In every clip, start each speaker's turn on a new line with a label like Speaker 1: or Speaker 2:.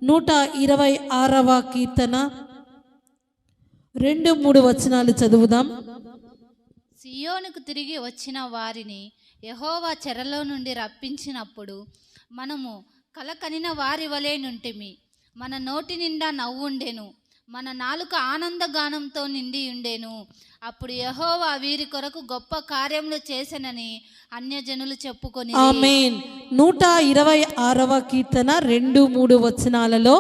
Speaker 1: 126వ కీర్తన 2-3 వచనాలు చదువుదాం.
Speaker 2: సియోనుకు తిరిగి వచ్చిన వారిని యెహోవా చెరలో నుండి రప్పించినప్పుడు మనము కలకనిన వారి వలె నుంటిమి. మన నోటి నిండా నవ్వుండెను, మన నాలుక ఆనందగానంతో నిండి ఉండెను. అప్పుడు యెహోవా వీరి కొరకు గొప్ప కార్యములు చేసెనని అన్యజనులు చెప్పుకొని.
Speaker 1: ఆమేన్. 126వ కీర్తన 2-3 వచనాలలో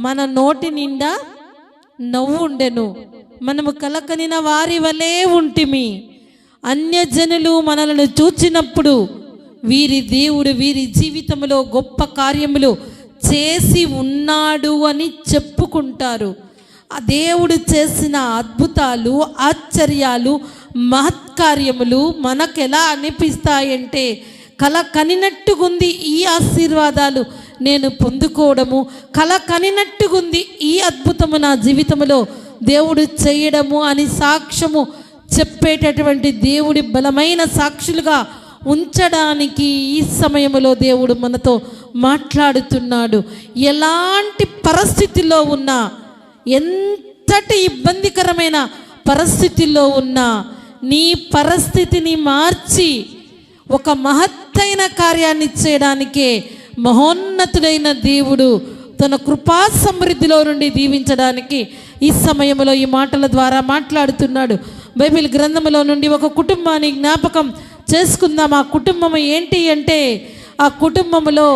Speaker 1: మన నోటి నిండా నవ్వుండెను, మనము కలకనిన వారి వలె ఉంటిమి. అన్యజనులు మనలను చూచినప్పుడు వీరి దేవుడు వీరి జీవితంలో గొప్ప కార్యములు చేసి ఉన్నాడు అని చెప్పుకుంటారు. ఆ దేవుడు చేసిన అద్భుతాలు, ఆశ్చర్యాలు, మహత్కార్యములు మనకెలా అనిపిస్తాయంటే కల కనినట్టుగుంది ఈ ఆశీర్వాదాలు నేను పొందుకోవడము, కల కనినట్టుగుంది ఈ అద్భుతము నా జీవితంలో దేవుడు చేయడము అని సాక్ష్యము చెప్పేటటువంటి దేవుడి బలమైన సాక్షులుగా ఉంచడానికి ఈ సమయంలో దేవుడు మనతో మాట్లాడుతున్నాడు. ఎలాంటి పరిస్థితిలో ఉన్నా, ఎంతటి ఇబ్బందికరమైన పరిస్థితుల్లో ఉన్నా నీ పరిస్థితిని మార్చి ఒక మహత్తైన కార్యాన్ని చేయడానికే మహోన్నతుడైన దేవుడు తన కృపా సమృద్ధిలో నుండి దీవించడానికి ఈ సమయంలో ఈ మాటల ద్వారా మాట్లాడుతున్నాడు. బైబిల్ గ్రంథంలో నుండి ఒక కుటుంబాన్ని జ్ఞాపకం చేసుకుందాం. ఆ కుటుంబం ఏంటి అంటే, ఆ కుటుంబంలో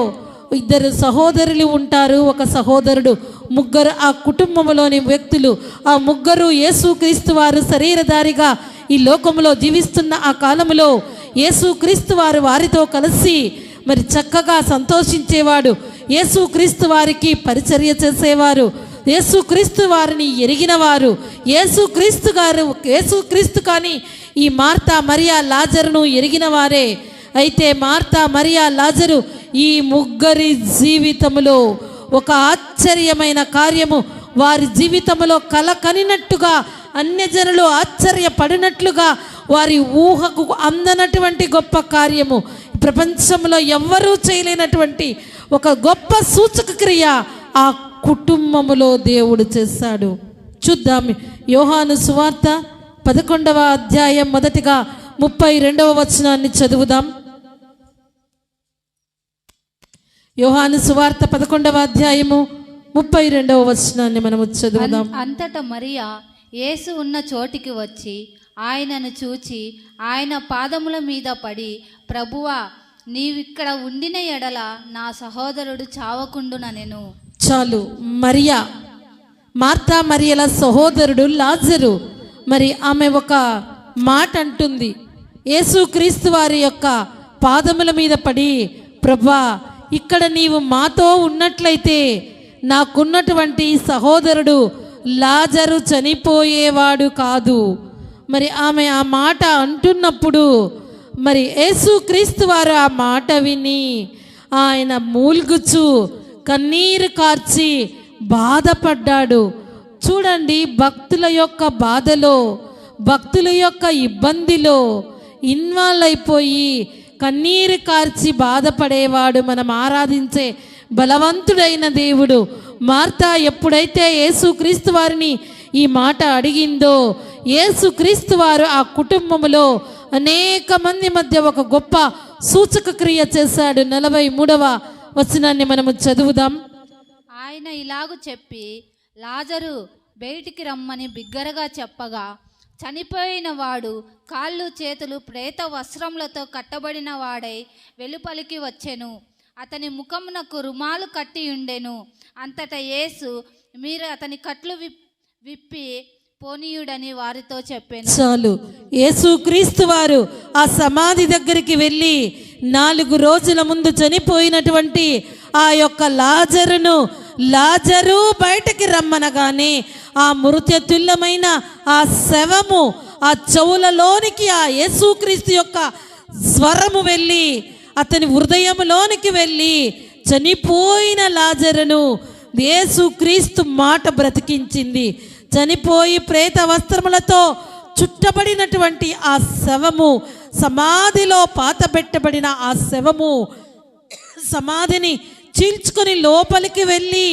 Speaker 1: 2 సహోదరులు ఉంటారు, ఒక సహోదరుడు, 3 ఆ కుటుంబంలోని వ్యక్తులు. ఆ 3 యేసుక్రీస్తు వారు శరీరధారిగా ఈ లోకంలో జీవిస్తున్న ఆ కాలంలో యేసుక్రీస్తు వారు వారితో కలిసి మరి చక్కగా సంతోషించేవాడు. యేసుక్రీస్తు వారికి పరిచర్య చేసేవారు, యేసుక్రీస్తు వారిని ఎరిగిన వారు. యేసుక్రీస్తు కానీ ఈ మార్తా మరియా లాజరును ఎరిగిన వారే. అయితే మార్తా మరియా లాజరు ఈ 3 జీవితంలో ఒక ఆశ్చర్యమైన కార్యము వారి జీవితంలో కల కనినట్టుగా, అన్యజనులు ఆశ్చర్యపడినట్లుగా, వారి ఊహకు అందనటువంటి గొప్ప కార్యము, ప్రపంచంలో ఎవ్వరూ చేయలేనటువంటి ఒక గొప్ప సూచక క్రియ ఆ కుటుంబములో దేవుడు చేశాడు. చూద్దాం. యోహాను సువార్త 11వ అధ్యాయం మొదటిగా 32వ వచనాన్ని చదువుదాం. యోహాను సువార్త 11వ అధ్యాయము 32వ వచనాన్ని మనము చదువుదాం.
Speaker 2: అంతటా మరియా యేసు ఉన్న చోటికి వచ్చి ఆయనను చూచి ఆయన పాదముల మీద పడి, ప్రభువా, నీవిక్కడ ఉండిన ఎడల నా సహోదరుడు చావకుండుననెను.
Speaker 1: చాలు. మరియా, మార్తా మరియల సహోదరుడు లాజరు. మరి ఆమె ఒక మాట అంటుంది, యేసుక్రీస్తు వారి యొక్క పాదముల మీద పడి, ప్రభువా, ఇక్కడ నీవు మాతో ఉన్నట్లయితే నాకున్నటువంటి సహోదరుడు లాజరు చనిపోయేవాడు కాదు. మరి ఆమె ఆ మాట అంటున్నప్పుడు మరి యేసుక్రీస్తు వారు ఆ మాట విని ఆయన మూల్గుచు కన్నీరు కార్చి బాధపడ్డాడు. చూడండి, భక్తుల యొక్క బాధలో, భక్తుల యొక్క ఇబ్బందిలో ఇన్వాల్వ్ అయిపోయి కన్నీరు కార్చి బాధపడేవాడు మనం ఆరాధించే బలవంతుడైన దేవుడు. మార్తా ఎప్పుడైతే యేసుక్రీస్తు వారిని ఈ మాట అడిగిందో, యేసుక్రీస్తు వారు ఆ కుటుంబంలో అనేక మంది మధ్య ఒక గొప్ప సూచక క్రియ చేశాడు. 43వ వచనాన్ని మనము చదువుదాం.
Speaker 2: ఆయన ఇలాగు చెప్పి లాజరు బయటికి రమ్మని బిగ్గరగా చెప్పగా, చనిపోయిన వాడు కాళ్ళు చేతులు ప్రేత వస్త్రములతో కట్టబడిన వాడై వెలుపలికి వచ్చెను. అతని ముఖమునకు రుమాలు కట్టి ఉండెను. అంతటా యేసు, మీరు అతని కట్లు విప్పి పోనీయుడని వారితో చెప్పాను.
Speaker 1: చాలు. యేసుక్రీస్తు వారు ఆ సమాధి దగ్గరికి వెళ్ళి 4 రోజుల ముందు చనిపోయినటువంటి ఆ యొక్క లాజరు బయటకి రమ్మనగానే ఆ మృత్యుతుల్యమైన ఆ శవము ఆ చెవులలోనికి ఆ యేసుక్రీస్తు యొక్క స్వరము వెళ్ళి అతని హృదయంలోనికి వెళ్ళి చనిపోయిన లాజరును యేసుక్రీస్తు మాట బ్రతికించింది. చనిపోయి ప్రేత వస్త్రములతో చుట్టబడినటువంటి ఆ శవము, సమాధిలో పాతబెట్టబడిన ఆ శవము సమాధిని చీల్చుకొని లోపలికి వెళ్ళి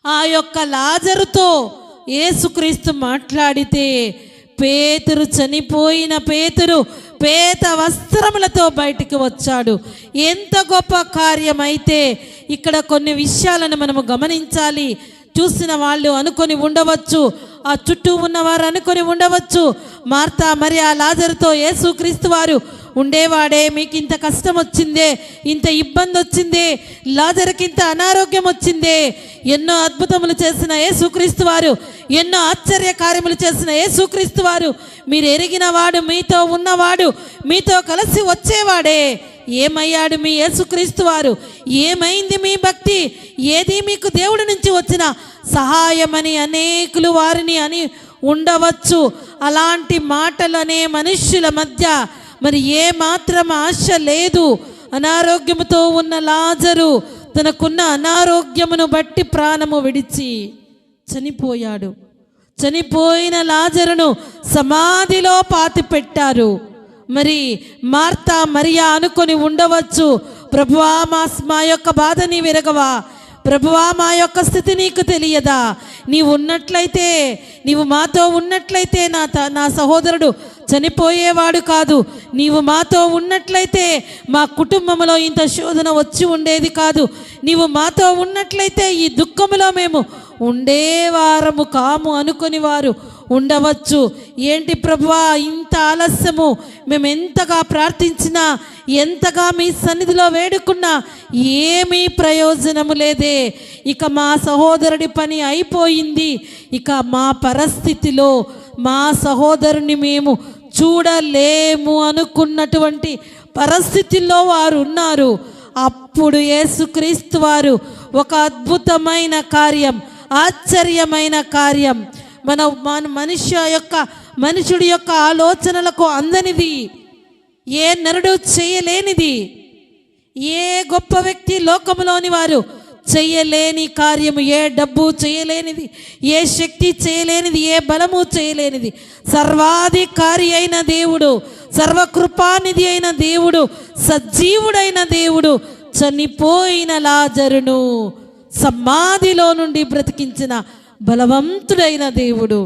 Speaker 1: ఆ యొక్క లాజరుతో యేసుక్రీస్తు మాట్లాడితే పేతురు, చనిపోయిన పేతురు పేత వస్త్రములతో బయటికి వచ్చాడు. ఎంత గొప్ప కార్యమైతే ఇక్కడ కొన్ని విషయాలను మనము గమనించాలి. చూసిన వాళ్ళు అనుకొని ఉండవచ్చు, ఆ చుట్టూ ఉన్నవారు అనుకొని ఉండవచ్చు, మార్తా మరి ఆ లాజరుతో యేసుక్రీస్తు వారు ఉండేవాడే, మీకు ఇంత కష్టం వచ్చిందే, ఇంత ఇబ్బంది వచ్చిందే, లాజరుకి ఇంత అనారోగ్యం వచ్చిందే, ఎన్నో అద్భుతములు చేసిన యేసుక్రీస్తు వారు, ఎన్నో ఆశ్చర్య కార్యములు చేసిన యేసుక్రీస్తు వారు, మీరు ఎరిగిన వాడు, మీతో ఉన్నవాడు, మీతో కలిసి వచ్చేవాడే, ఏమయ్యాడు మీ యేసుక్రీస్తు వారు? ఏమైంది మీ భక్తి? ఏది మీకు దేవుడి నుంచి వచ్చిన సహాయమని అనేకులు వారిని అని ఉండవచ్చు. అలాంటి మాటలనే మనుష్యుల మధ్య మరి ఏ మాత్రం ఆశ లేదు. అనారోగ్యముతో ఉన్న లాజరు తనకున్న అనారోగ్యమును బట్టి ప్రాణము విడిచి చనిపోయాడు. చనిపోయిన లాజరును సమాధిలో పాతిపెట్టారు. మరి మార్తా మరియా అనుకొని ఉండవచ్చు, ప్రభువా మా యొక్క బాధ నీవు ఎరగవా? ప్రభువా మా యొక్క స్థితి నీకు తెలియదా? నీవు ఉన్నట్లయితే, నీవు మాతో ఉన్నట్లయితే నా సహోదరుడు చనిపోయేవాడు కాదు. నీవు మాతో ఉన్నట్లయితే మా కుటుంబంలో ఇంత శోధన వచ్చి ఉండేది కాదు. నీవు మాతో ఉన్నట్లయితే ఈ దుఃఖములో మేము ఉండేవారము కాము అనుకొని వారు ఉండవచ్చు. ఏంటి ప్రభువా ఇంత ఆలస్యము? మేము ఎంతగా ప్రార్థించినా, ఎంతగా మీ సన్నిధిలో వేడుకున్నా ఏమీ ప్రయోజనము లేదే. ఇక మా సహోదరుడి పని అయిపోయింది. ఇక మా పరిస్థితిలో మా సహోదరుని మేము చూడలేము అనుకున్నటువంటి పరిస్థితుల్లో వారు ఉన్నారు. అప్పుడు యేసుక్రీస్తు వారు ఒక అద్భుతమైన కార్యం, ఆశ్చర్యమైన కార్యం, మన మనుషుడి యొక్క ఆలోచనలకు అందనిది, ఏ నరుడు చేయలేనిది, ఏ గొప్ప వ్యక్తి లోకములోని వారు చేయలేని కార్యము, ఏ డబ్బు చేయలేనిది, ఏ శక్తి చేయలేనిది, ఏ బలము చేయలేనిది, సర్వాధికారి అయిన దేవుడు, సర్వకృపానిధి అయిన దేవుడు, సజీవుడైన దేవుడు చనిపోయిన లాజరును సమాధిలో నుండి బ్రతికించిన బలవంతుడైన దేవుడు.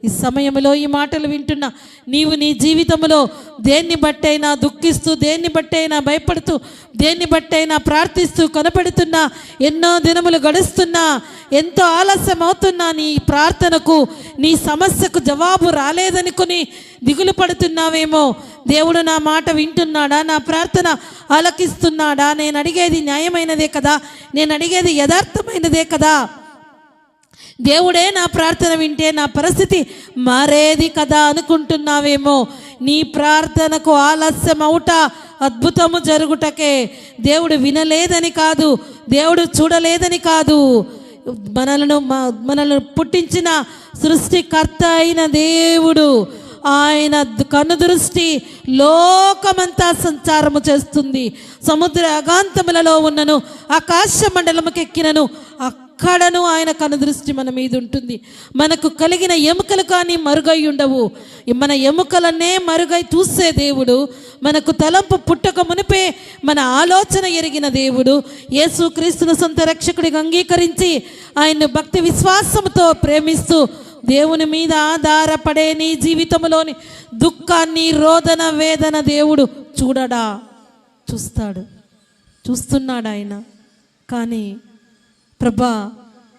Speaker 1: ఈ సమయంలో ఈ మాటలు వింటున్న నీవు నీ జీవితంలో దేన్ని బట్టైనా దుఃఖిస్తూ, దేన్ని బట్టైనా భయపడుతూ, దేన్ని బట్టైనా ప్రార్థిస్తూ కనపడుతున్నా, ఎన్నో దినములు గడుస్తున్నా, ఎంతో ఆలస్యం అవుతున్నా, నీ ప్రార్థనకు, నీ సమస్యకు జవాబు రాలేదనుకుని దిగులు పడుతున్నావేమో. దేవుడు నా మాట వింటున్నాడా? నా ప్రార్థన ఆలకిస్తున్నాడా? నేను అడిగేది న్యాయమైనదే కదా, నేను అడిగేది యథార్థమైనదే కదా, దేవుడే నా ప్రార్థన వింటే నా పరిస్థితి మారేది కదా అనుకుంటున్నావేమో. నీ ప్రార్థనకు ఆలస్యం అవుట అద్భుతము జరుగుటకే. దేవుడు వినలేదని కాదు, దేవుడు చూడలేదని కాదు. మనల్ని పుట్టించిన సృష్టికర్త అయిన దేవుడు, ఆయన కనుదృష్టి లోకమంతా సంచారము చేస్తుంది. సముద్ర అగాంతములలో ఉన్నను, ఆకాశ మండలముకి ఎక్కినను, అక్కడను ఆయన కనుదృష్టి మన మీద ఉంటుంది. మనకు కలిగిన ఎముకలు కానీ మరుగై ఉండవు. మన ఎముకలనే మరుగై చూసే దేవుడు, మనకు తలంపు పుట్టక మునిపే మన ఆలోచన ఎరిగిన దేవుడు, యేసుక్రీస్తును సొంత రక్షకుడిగా అంగీకరించి ఆయన్ను భక్తి విశ్వాసంతో ప్రేమిస్తూ దేవుని మీద ఆధారపడే నీ జీవితంలోని దుఃఖాన్ని, రోదన, వేదన దేవుడు చూడడా? చూస్తాడు, చూస్తున్నాడు ఆయన. కానీ ప్రభా,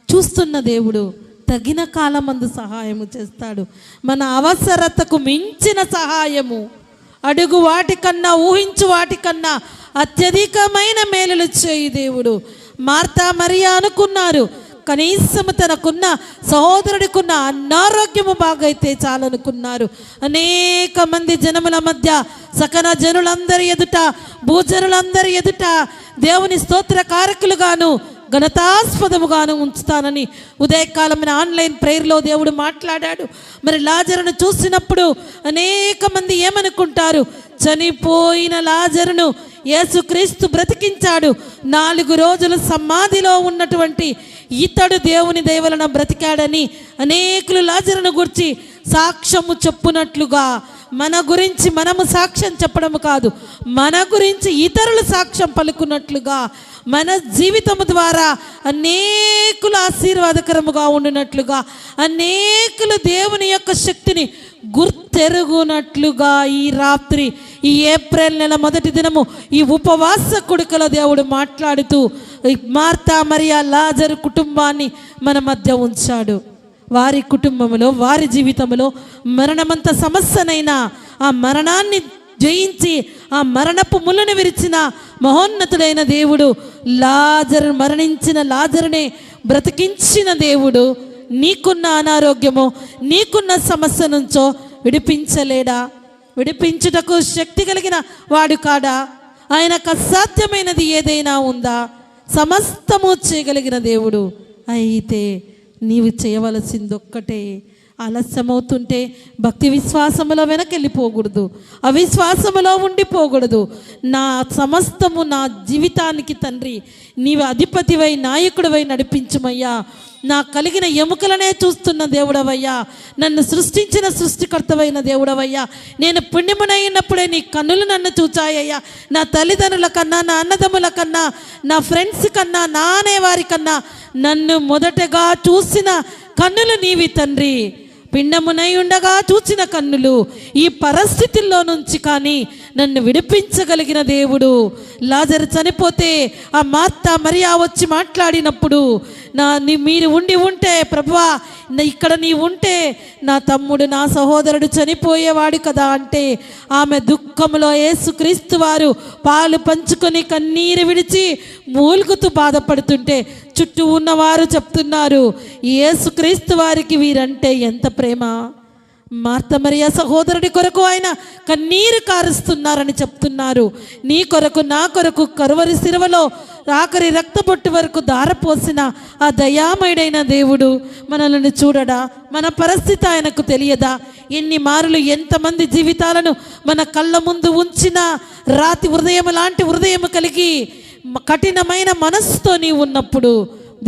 Speaker 1: చూస్తున్న దేవుడు తగిన కాలమందు సహాయము చేస్తాడు. మన అవసరతకు మించిన సహాయము, అడుగు వాటికన్నా, ఊహించు వాటికన్నా అత్యధికమైన మేలులు చేయి దేవుడు. మార్తా మరియా అనుకున్నారు, కనీసం తనకున్న సహోదరుడికున్న అనారోగ్యము బాగైతే చాలనుకున్నారు. అనేక మంది జనముల మధ్య, సకల జనులందరి ఎదుట, భూజనులందరి ఎదుట దేవుని స్తోత్ర కారకులుగాను, ఘనతాస్పదముగాను ఉంచుతానని ఉదయకాలమైన ఆన్లైన్ ప్రేయర్లో దేవుడు మాట్లాడాడు. మరి లాజరును చూసినప్పుడు అనేక మంది ఏమనుకుంటారు? చనిపోయిన లాజరును యేసుక్రీస్తు బ్రతికించాడు. 4 రోజులు సమాధిలో ఉన్నటువంటి ఇతడు దేవుని దయ వలన బ్రతికాడని అనేకులు లాజరును గురించి సాక్ష్యము చెప్పునట్లుగా, మన గురించి మనము సాక్ష్యం చెప్పడం కాదు, మన గురించి ఇతరులు సాక్ష్యం పలుకున్నట్లుగా మన జీవితము ద్వారా అనేకులు ఆశీర్వాదకరముగా ఉండినట్లుగా, అనేకులు దేవుని యొక్క శక్తిని గుర్తెరుగునట్లుగా ఈ రాత్రి, ఈ ఏప్రిల్ నెల మొదటి దినము ఈ ఉపవాస కుడుకలో దేవుడు మాట్లాడుతూ మార్తా మరియా లాజరు కుటుంబాన్ని మన మధ్య ఉంచాడు. వారి కుటుంబంలో, వారి జీవితంలో మరణమంత సమస్యనైనా ఆ మరణాన్ని జయించి ఆ మరణపు ముళ్ళను విరిచిన మహోన్నతుడైన దేవుడు, మరణించిన లాజరునే బ్రతికించిన దేవుడు నీకున్న అనారోగ్యమో, నీకున్న సమస్య నుంచో విడిపించలేడా? విడిపించుటకు శక్తి కలిగిన వాడు కాడా? ఆయనకు అసాధ్యమైనది ఏదైనా ఉందా? సమస్తము చేయగలిగిన దేవుడు. అయితే నీవు చేయవలసింది ఒక్కటే, ఆలస్యమవుతుంటే భక్తి విశ్వాసములో వెనకెళ్ళిపోకూడదు, అవిశ్వాసములో ఉండిపోకూడదు. నా సమస్తము నా జీవితానికి తండ్రి నీవు అధిపతివై నాయకుడివై నడిపించుమయ్యా. నా కలిగిన ఎముకలనే చూస్తున్న దేవుడవయ్యా, నన్ను సృష్టించిన సృష్టికర్తవైన దేవుడవయ్యా. నేను పుణ్యమునైనప్పుడే నీ కన్నులు నన్ను చూచాయ్యా. నా తల్లిదండ్రుల కన్నా, నా అన్నదమ్ముల కన్నా, నా ఫ్రెండ్స్ కన్నా, నా అనేవారి కన్నా నన్ను మొదటగా చూసిన కన్నులు నీవి తండ్రి. పిండమునై ఉండగా చూచిన కన్నులు ఈ పరిస్థితుల్లో నుంచి కానీ నన్ను విడిపించగలిగిన దేవుడు. లాజరు చనిపోతే ఆ మార్తా మరియా వచ్చి మాట్లాడినప్పుడు, మీరు ఉంటే ప్రభువా, ఇక్కడ నీ ఉంటే నా తమ్ముడు, నా సహోదరుడు చనిపోయేవాడు కదా అంటే, ఆమె దుఃఖంలో యేసుక్రీస్తు వారు పాలు పంచుకొని కన్నీరు విడిచి మూలుగుతూ బాధపడుతుంటే చుట్టూ ఉన్నవారు చెప్తున్నారు, యేసుక్రీస్తు వారికి వీరంటే ఎంత ప్రేమ. మార్తా మరియా సహోదరుడి కొరకు ఆయన కన్నీరు కారుస్తున్నారని చెప్తున్నారు. నీ కొరకు, నా కొరకు కరువరి శిలువలో ఆఖరి రక్తబొట్టు వరకు దారపోసిన ఆ దయామయుడైన దేవుడు మనల్ని చూడడా? మన పరిస్థితి ఆయనకు తెలియదా? ఎన్ని మారులు ఎంతమంది జీవితాలను మన కళ్ళ ముందు ఉంచిన రాతి హృదయం లాంటి హృదయం కలిగి కఠినమైన మనస్సుతో నీవు ఉన్నప్పుడు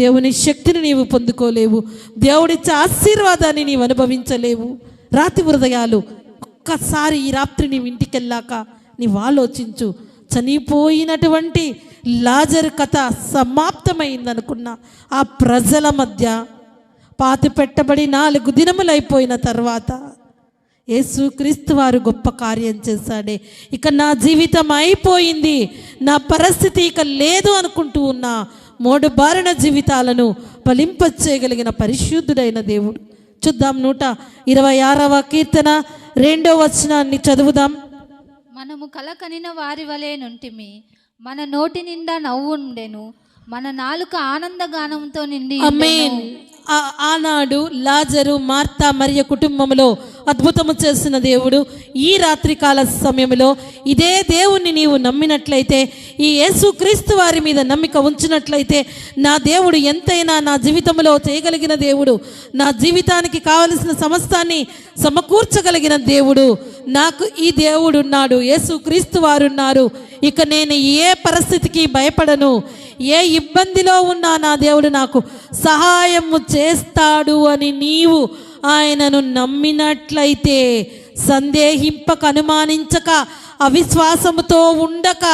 Speaker 1: దేవుని శక్తిని నీవు పొందుకోలేవు, దేవుడిచ్చే ఆశీర్వాదాన్ని నీవు అనుభవించలేవు. రాతి హృదయాలు ఒక్కసారి ఈ రాత్రి నీవు ఇంటికి వెళ్ళాక నీవు ఆలోచించు. చనిపోయినటువంటి లాజరు కథ సమాప్తమైందనుకున్న ఆ ప్రజల మధ్య పాతి పెట్టబడి 4 దినములైపోయిన తర్వాత యేసుక్రీస్తు వారు గొప్ప కార్యం చేశాడే. ఇక నా జీవితం అయిపోయింది, నా పరిస్థితి ఇక లేదు అనుకుంటూ ఉన్న మోడుబారిన జీవితాలను ఫలింపచేయగలిగిన పరిశుద్ధుడైన దేవుడు. చూద్దాం 126వ కీర్తన 2వ వచనాన్ని చదువుదాం.
Speaker 2: మనము కలకనిన వారి వలె నుంటిమి, మన నోటి నిండా నవ్వు ఉండెను, మన నాలుక ఆనందగానంతో నిండి.
Speaker 1: ఆమేన్. ఆనాడు లాజరు, మార్తా మరియ కుటుంబంలో అద్భుతము చేసిన దేవుడు ఈ రాత్రికాల సమయంలో ఇదే దేవుణ్ణి నీవు నమ్మినట్లయితే, ఈ యేసుక్రీస్తు వారి మీద నమ్మిక ఉంచినట్లయితే, నా దేవుడు ఎంతైనా నా జీవితంలో చేయగలిగిన దేవుడు, నా జీవితానికి కావలసిన సమస్తాన్ని సమకూర్చగలిగిన దేవుడు, నాకు ఈ దేవుడు ఉన్నాడు, యేసుక్రీస్తు వారు ఉన్నారు. ఇక నేను ఏ పరిస్థితికి భయపడను, ఏ ఇబ్బందిలో ఉన్నా నా దేవుడు నాకు సహాయము చేస్తాడు అని నీవు ఆయనను నమ్మినట్లయితే, సందేహింపక, అనుమానించక, అవిశ్వాసముతో ఉండక,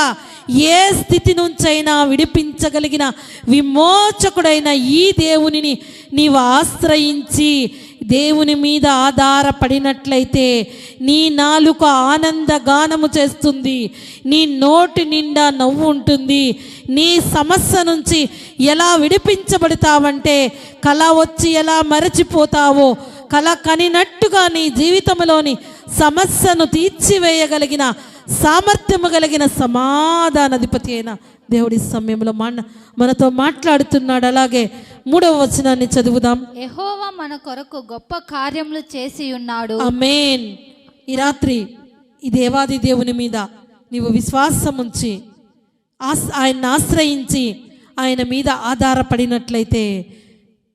Speaker 1: ఏ స్థితి నుంచైనా విడిపించగలిగిన విమోచకుడైన ఈ దేవునిని నీవు ఆశ్రయించి దేవుని మీద ఆధారపడినట్లయితే నీ నాలుక ఆనందగానము చేస్తుంది, నీ నోటి నిండా నవ్వు ఉంటుంది. నీ సమస్య నుంచి ఎలా విడిపించబడతావంటే, కళ వచ్చి ఎలా మరచిపోతావో, కళ కనినట్టుగా నీ జీవితంలోని సమస్యను తీర్చివేయగలిగిన సామర్థ్యము కలిగిన సమాధానాధిపతి అయిన దేవుడి సమయంలో మనతో మాట్లాడుతున్నాడు. అలాగే 3వ వచనాన్ని చదువుదాం.
Speaker 2: యెహోవా మన కొరకు గొప్ప కార్యములు చేసి ఉన్నాడు.
Speaker 1: ఆమేన్. ఈ రాత్రి ఈ దేవాది దేవుని మీద నీవు విశ్వాసం ఉంచి ఆయన్ని ఆశ్రయించి ఆయన మీద ఆధారపడినట్లయితే,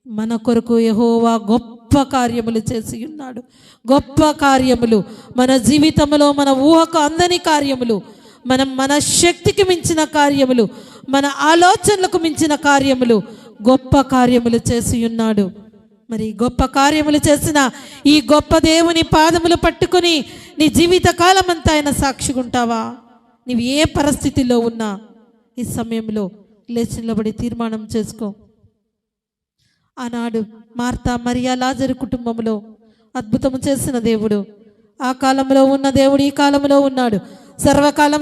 Speaker 1: మన కొరకు యెహోవా గొప్ప కార్యములు చేసి ఉన్నాడు. గొప్ప కార్యములు మన జీవితంలో, మన ఊహకు అందని కార్యములు, మన శక్తికి మించిన కార్యములు, మన ఆలోచనలకు మించిన కార్యములు, గొప్ప కార్యములు చేసి ఉన్నాడు. మరి గొప్ప కార్యములు చేసిన ఈ గొప్ప దేవుని పాదములు పట్టుకుని నీ జీవిత కాలం అంతా ఆయన సాక్షిగా ఉంటావా? నీవు ఏ పరిస్థితిలో ఉన్నా ఈ సమయంలో లేచి నిలబడి తీర్మానం చేసుకో. ఆనాడు మార్తా మరియా లాజరు కుటుంబంలో అద్భుతం చేసిన దేవుడు ఆ కాలంలో ఉన్న దేవుడు ఈ కాలంలో ఉన్నాడు. సర్వకాలం